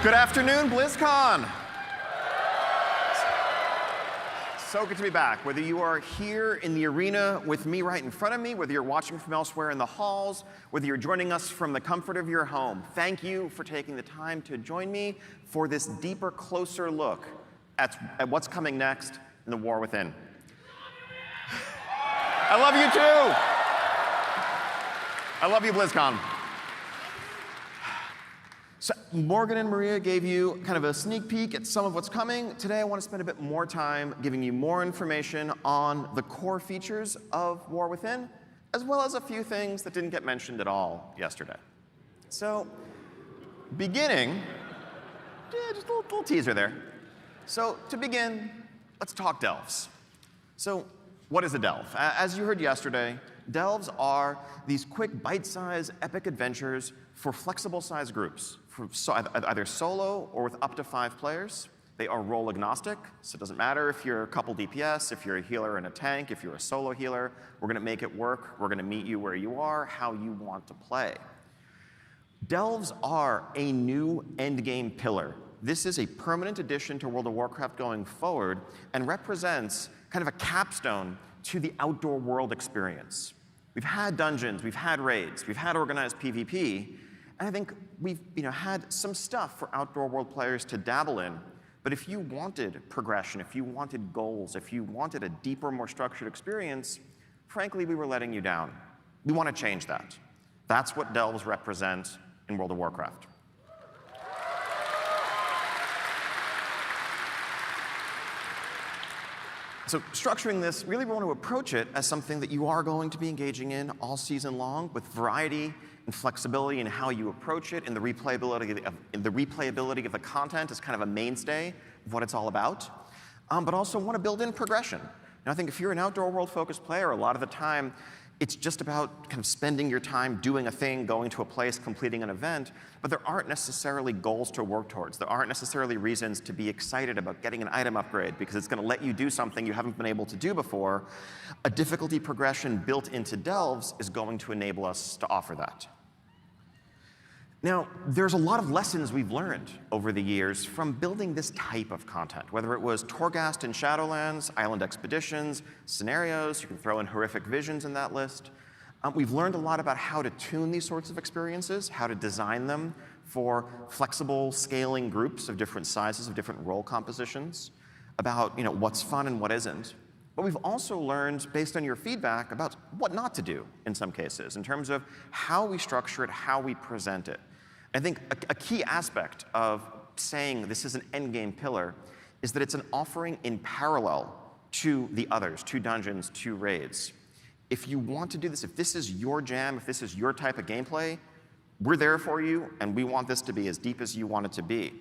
Good afternoon, BlizzCon. So good to be back. Whether you are here in the arena with me right in front of me, whether you're watching from elsewhere in the halls, whether you're joining us from the comfort of your home, thank you for taking the time to join me for this deeper, closer look at what's coming next in the war within. I love you too. I love you, BlizzCon. So Morgan and Maria gave you kind of a sneak peek at some of what's coming. Today I want to spend a bit more time giving you more information on the core features of War Within, as well as a few things that didn't get mentioned at all yesterday. So beginning, just a little teaser there. So to begin, let's talk delves. So what is a delve? As you heard yesterday, delves are these quick, bite-sized, epic adventures for flexible-sized groups, either solo or with up to 5 players. They are role agnostic, so it doesn't matter if you're a couple DPS, if you're a healer and a tank, if you're a solo healer. We're going to make it work. We're going to meet you where you are, how you want to play. Delves are a new endgame pillar. This is a permanent addition to World of Warcraft going forward and represents kind of a capstone to the outdoor world experience. We've had dungeons, we've had raids, we've had organized PvP, and I think we've had some stuff for outdoor world players to dabble in. But if you wanted progression, if you wanted goals, if you wanted a deeper, more structured experience, frankly, we were letting you down. We want to change that. That's what delves represent in World of Warcraft. So structuring this, really we want to approach it as something that you are going to be engaging in all season long with variety and flexibility in how you approach it, and the replayability of the content is kind of a mainstay of what it's all about. But also want to build in progression. And I think if you're an outdoor world focused player, a lot of the time it's just about kind of spending your time doing a thing, going to a place, completing an event, but there aren't necessarily goals to work towards. There aren't necessarily reasons to be excited about getting an item upgrade because it's going to let you do something you haven't been able to do before. A difficulty progression built into delves is going to enable us to offer that. Now, there's a lot of lessons we've learned over the years from building this type of content, whether it was Torghast in Shadowlands, Island Expeditions, scenarios, you can throw in horrific visions in that list. We've learned a lot about how to tune these sorts of experiences, how to design them for flexible scaling groups of different sizes, of different role compositions, about what's fun and what isn't. But we've also learned, based on your feedback, about what not to do in some cases, in terms of how we structure it, how we present it. I think a key aspect of saying this is an endgame pillar is that it's an offering in parallel to the others, to dungeons, to raids. If you want to do this, if this is your jam, if this is your type of gameplay, we're there for you, and we want this to be as deep as you want it to be.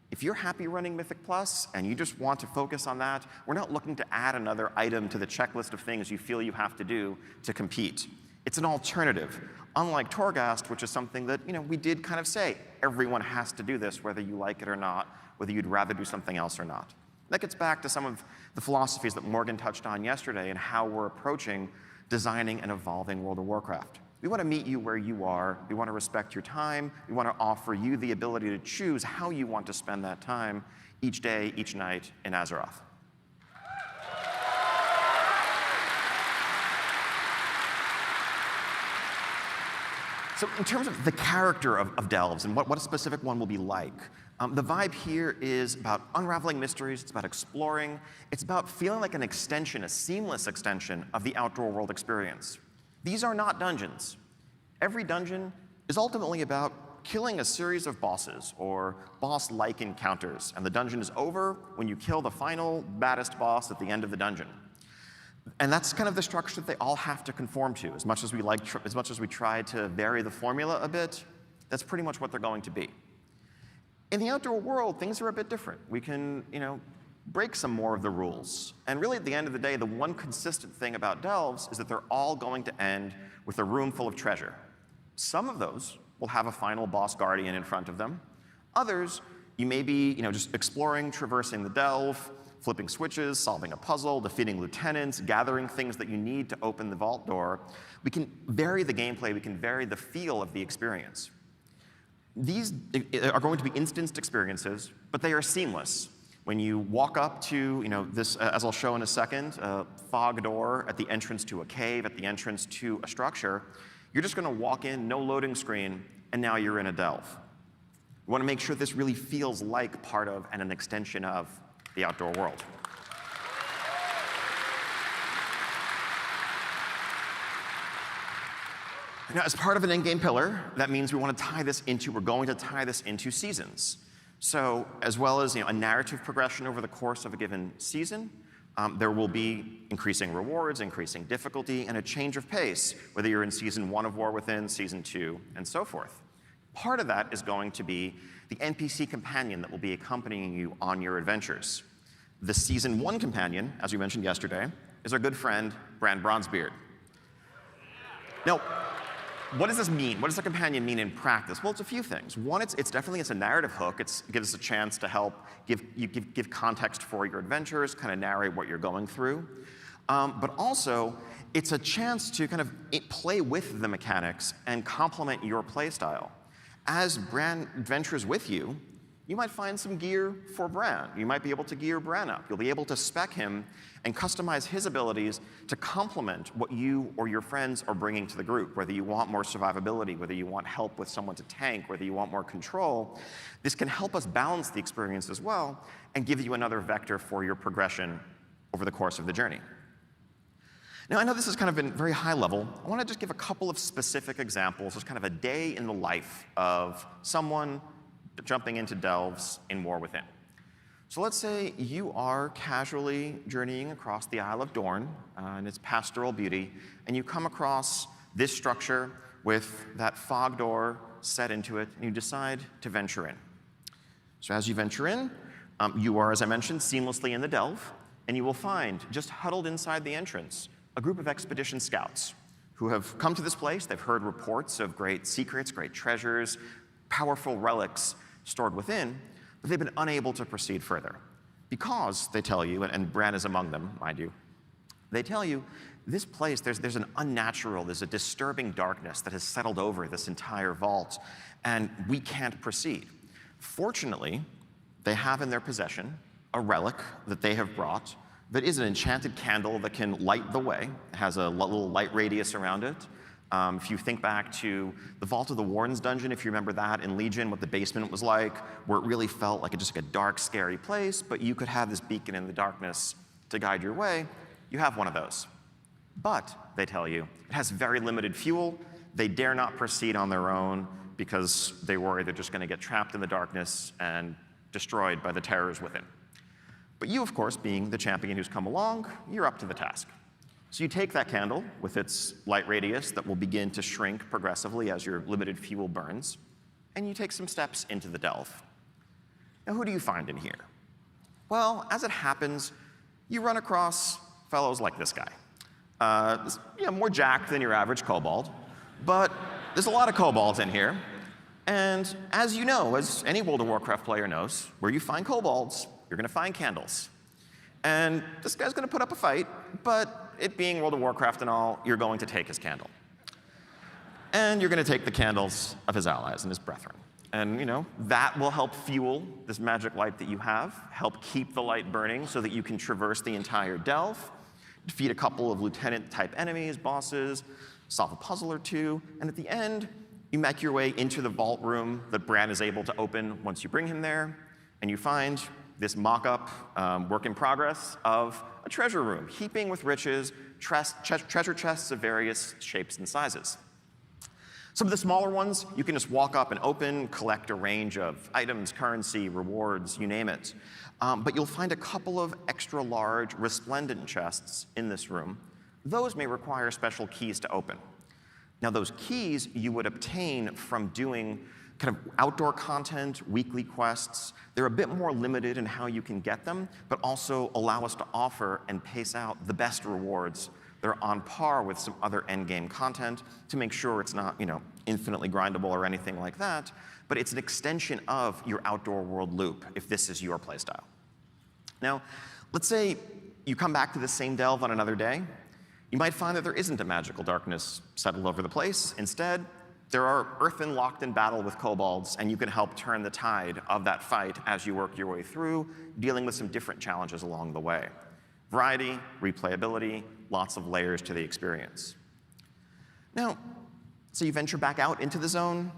If you're happy running Mythic Plus and you just want to focus on that, we're not looking to add another item to the checklist of things you feel you have to do to compete. It's an alternative, unlike Torghast, which is something that we did kind of say, everyone has to do this, whether you like it or not, whether you'd rather do something else or not. That gets back to some of the philosophies that Morgan touched on yesterday and how we're approaching designing and evolving World of Warcraft. We want to meet you where you are. We want to respect your time. We want to offer you the ability to choose how you want to spend that time each day, each night in Azeroth. So in terms of the character of delves and what a specific one will be like, the vibe here is about unraveling mysteries, it's about exploring, it's about feeling like an extension, a seamless extension of the outdoor world experience. These are not dungeons. Every dungeon is ultimately about killing a series of bosses or boss-like encounters, and the dungeon is over when you kill the final baddest boss at the end of the dungeon. And that's kind of the structure that they all have to conform to. As much as we try to vary the formula a bit, that's pretty much what they're going to be. In the outdoor world, things are a bit different. We can, break some more of the rules. And really, at the end of the day, the one consistent thing about delves is that they're all going to end with a room full of treasure. Some of those will have a final boss guardian in front of them. Others, you may be, just exploring, traversing the delve, flipping switches, solving a puzzle, defeating lieutenants, gathering things that you need to open the vault door. We can vary the gameplay, we can vary the feel of the experience. These are going to be instanced experiences, but they are seamless. When you walk up to this, as I'll show in a second, a fog door at the entrance to a cave, at the entrance to a structure, you're just going to walk in, no loading screen, and now you're in a delve. You want to make sure this really feels like part of and an extension of the outdoor world. Now, as part of an in-game pillar, that means we're going to tie this into seasons. So as well as a narrative progression over the course of a given season, there will be increasing rewards, increasing difficulty, and a change of pace, whether you're in Season 1 of War Within, Season 2, and so forth. Part of that is going to be the NPC companion that will be accompanying you on your adventures. The Season 1 companion, as we mentioned yesterday, is our good friend, Bran Bronzebeard. Now, what does this mean? What does a companion mean in practice? Well, it's a few things. One, it's definitely a narrative hook. It gives us a chance to help give context for your adventures, kind of narrate what you're going through. But also, it's a chance to kind of play with the mechanics and complement your playstyle. As Bran adventures with you, you might find some gear for Bran. You might be able to gear Bran up. You'll be able to spec him and customize his abilities to complement what you or your friends are bringing to the group, whether you want more survivability, whether you want help with someone to tank, whether you want more control. This can help us balance the experience as well and give you another vector for your progression over the course of the journey. Now, I know this has kind of been very high level. I want to just give a couple of specific examples, just kind of a day in the life of someone jumping into delves in War Within. So let's say you are casually journeying across the Isle of Dorne and its pastoral beauty, and you come across this structure with that fog door set into it, and you decide to venture in. So as you venture in, you are, as I mentioned, seamlessly in the delve, and you will find, just huddled inside the entrance, a group of expedition scouts who have come to this place. They've heard reports of great secrets, great treasures, powerful relics stored within, but they've been unable to proceed further because they tell you, and Bran is among them, mind you, they tell you this place, there's an unnatural, there's a disturbing darkness that has settled over this entire vault, and we can't proceed. Fortunately, they have in their possession a relic that they have brought that is an enchanted candle that can light the way. It has a little light radius around it. If you think back to the Vault of the Warden's dungeon, if you remember that in Legion, what the basement was like, where it really felt like just like a dark, scary place, but you could have this beacon in the darkness to guide your way, you have one of those. But, they tell you, it has very limited fuel. They dare not proceed on their own because they worry they're just going to get trapped in the darkness and destroyed by the terrors within. But you, of course, being the champion who's come along, you're up to the task. So you take that candle with its light radius that will begin to shrink progressively as your limited fuel burns, and you take some steps into the delve. Now, who do you find in here? Well, as it happens, you run across fellows like this guy. More jacked than your average kobold, but there's a lot of kobolds in here. And as you know, as any World of Warcraft player knows, where you find kobolds, you're going to find candles. And this guy's going to put up a fight, but it being World of Warcraft and all, you're going to take his candle. And you're going to take the candles of his allies and his brethren. And, that will help fuel this magic light that you have, help keep the light burning so that you can traverse the entire delve, defeat a couple of lieutenant-type enemies, bosses, solve a puzzle or two, and at the end, you make your way into the vault room that Bran is able to open once you bring him there, and you find this mock-up, work in progress of a treasure room, heaping with riches, treasure chests of various shapes and sizes. Some of the smaller ones, you can just walk up and open, collect a range of items, currency, rewards, you name it. But you'll find a couple of extra large, resplendent chests in this room. Those may require special keys to open. Now, those keys you would obtain from doing kind of outdoor content, weekly quests. They're a bit more limited in how you can get them, but also allow us to offer and pace out the best rewards that are on par with some other endgame content to make sure it's not, infinitely grindable or anything like that, but it's an extension of your outdoor world loop if this is your playstyle. Now, let's say you come back to the same delve on another day. You might find that there isn't a magical darkness settled over the place. Instead, There are earthen locked in battle with Cobalts, and you can help turn the tide of that fight as you work your way through, dealing with some different challenges along the way. Variety, replayability, lots of layers to the experience. Now, so you venture back out into the zone,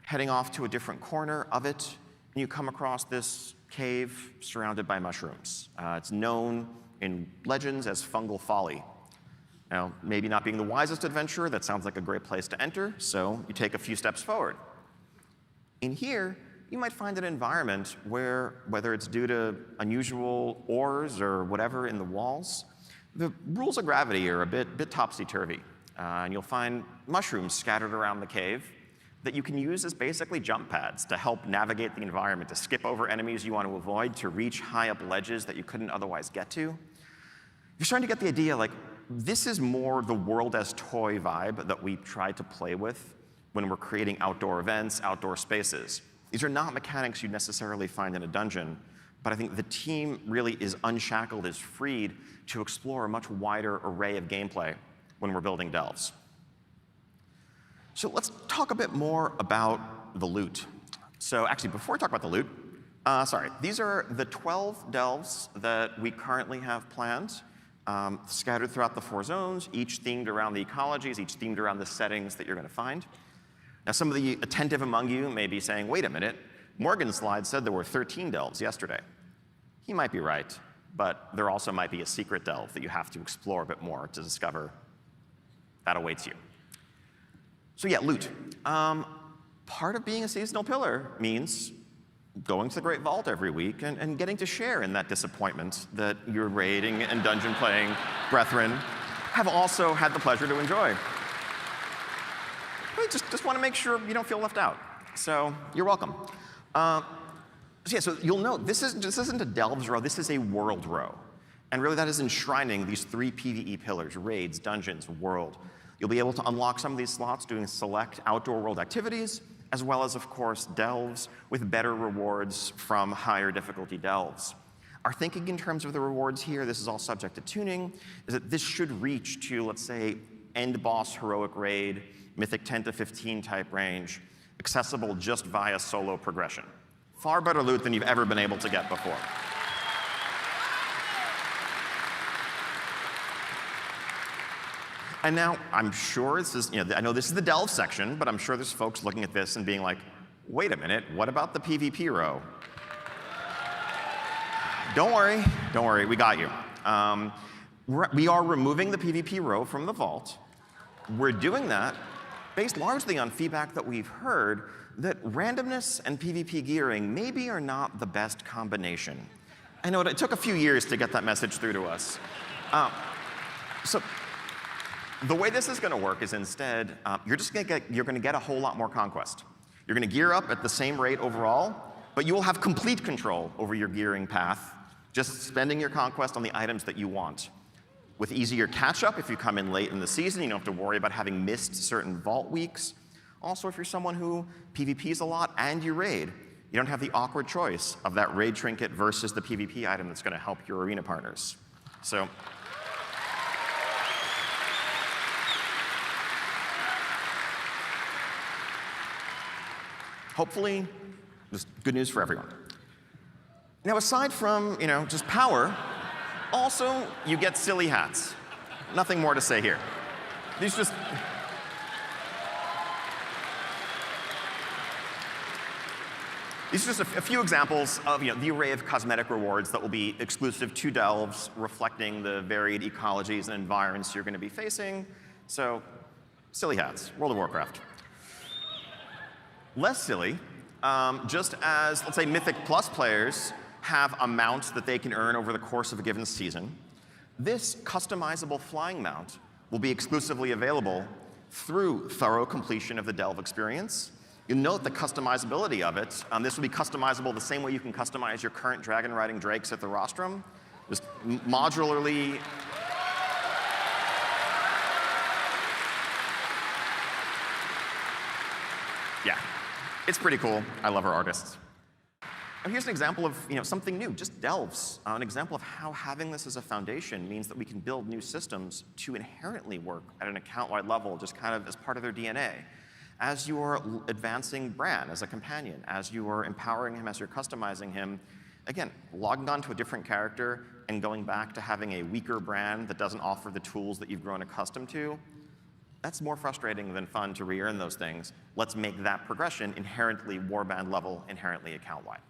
heading off to a different corner of it, and you come across this cave surrounded by mushrooms. It's known in legends as Fungal Folly. Now, maybe not being the wisest adventurer, that sounds like a great place to enter, so you take a few steps forward. In here, you might find an environment where, whether it's due to unusual ores or whatever in the walls, the rules of gravity are a bit topsy-turvy. And you'll find mushrooms scattered around the cave that you can use as basically jump pads to help navigate the environment, to skip over enemies you want to avoid, to reach high up ledges that you couldn't otherwise get to. You're starting to get the idea, like, this is more the world as toy vibe that we try to play with when we're creating outdoor events, outdoor spaces. These are not mechanics you'd necessarily find in a dungeon, but I think the team really is unshackled, is freed to explore a much wider array of gameplay when we're building delves. So let's talk a bit more about the loot. So actually, before I talk about the loot, these are the 12 delves that we currently have planned, scattered throughout the 4 zones, each themed around the ecologies, each themed around the settings that you're going to find. Now, some of the attentive among you may be saying, wait a minute, Morgan's slide said there were 13 delves yesterday. He might be right, but there also might be a secret delve that you have to explore a bit more to discover. That awaits you. So yeah, loot. Part of being a seasonal pillar means going to the Great Vault every week and getting to share in that disappointment that your raiding and dungeon playing brethren have also had the pleasure to enjoy. We just want to make sure you don't feel left out. So you're welcome. So you'll note this isn't a delves row, this is a world row. And really that is enshrining these 3 PvE pillars: raids, dungeons, world. You'll be able to unlock some of these slots doing select outdoor world activities, as well as, of course, delves with better rewards from higher difficulty delves. Our thinking in terms of the rewards here, this is all subject to tuning, is that this should reach to, let's say, end boss heroic raid, mythic 10 to 15 type range, accessible just via solo progression. Far better loot than you've ever been able to get before. And now, I'm sure this is, I know this is the delve section, but I'm sure there's folks looking at this and being like, wait a minute, what about the PvP row? Don't worry, we got you. We are removing the PvP row from the vault. We're doing that based largely on feedback that we've heard that randomness and PvP gearing maybe are not the best combination. I know it took a few years to get that message through to us. So the way this is going to work is instead, you're going to get a whole lot more conquest. You're going to gear up at the same rate overall, but you will have complete control over your gearing path, just spending your conquest on the items that you want. With easier catch-up, if you come in late in the season, you don't have to worry about having missed certain vault weeks. Also, if you're someone who PvPs a lot and you raid, you don't have the awkward choice of that raid trinket versus the PvP item that's going to help your arena partners. So, hopefully, just good news for everyone. Now, aside from, just power, also, you get silly hats. Nothing more to say here. These just a few examples of the array of cosmetic rewards that will be exclusive to delves, reflecting the varied ecologies and environments you're going to be facing. So, silly hats, World of Warcraft. Less silly, just as, let's say, Mythic Plus players have a mount that they can earn over the course of a given season, this customizable flying mount will be exclusively available through thorough completion of the delve experience. You'll note the customizability of it. This will be customizable the same way you can customize your current dragon riding drakes at the rostrum. Just modularly. Yeah, it's pretty cool. I love our artists. And here's an example of something new, just delves. An example of how having this as a foundation means that we can build new systems to inherently work at an account-wide level, just kind of as part of their DNA. as you're advancing Bran as a companion, as you are empowering him, as you're customizing him, again, logging on to a different character and going back to having a weaker Bran that doesn't offer the tools that you've grown accustomed to, that's more frustrating than fun to re-earn those things. Let's make that progression inherently warband level, inherently account-wide.